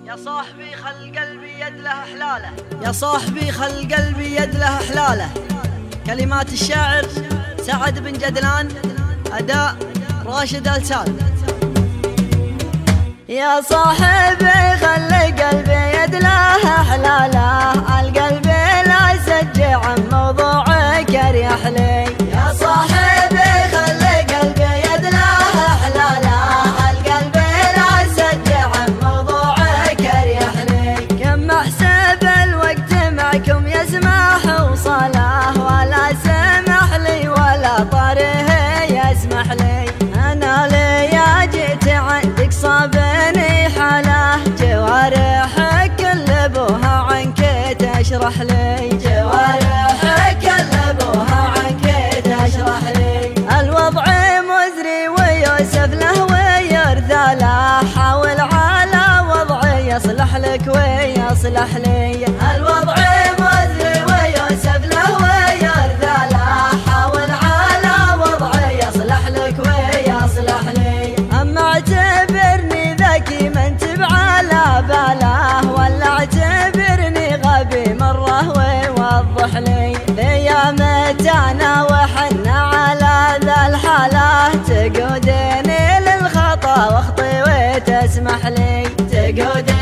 يا صاحبي خل قلبي يد له حلاله، يا صاحبي خل قلبي يد له حلاله. كلمات الشاعر سعد بن جدلان، أداء راشد السال. يا صاحبي خلي قلبي يد له حلاله، القلب لا يسجع عن موضوعك اريح لي. يا صاحبي خلي قلبي يد له حلاله، القلب لا يسجع عن موضوعك اريح لي. كم احسب الوقت معكم يسمح وصاله، ولا سمح لي ولا طريه يسمح لي. انا ليا جيت عندك صابني حاله، جوارحك كل ابوها عنك تشرح لي. جوارحك كل ابوها عنك تشرح لي. الوضع مزري ويوسف له ويرثى له، حاول على وضعي يصلح لك ويصلح لي. الوضع مزري ويوسف له ويرثى له، حاول على وضعي يصلح لك ويصلح لي. اما اعتبرني ذكي ما انتب على باله، ولا اعتبرني غبي مره ويوضح لي. يا متى انا وحنا على ذا الحاله، تقودني للخطا واخطي وتسمح لي. تقودني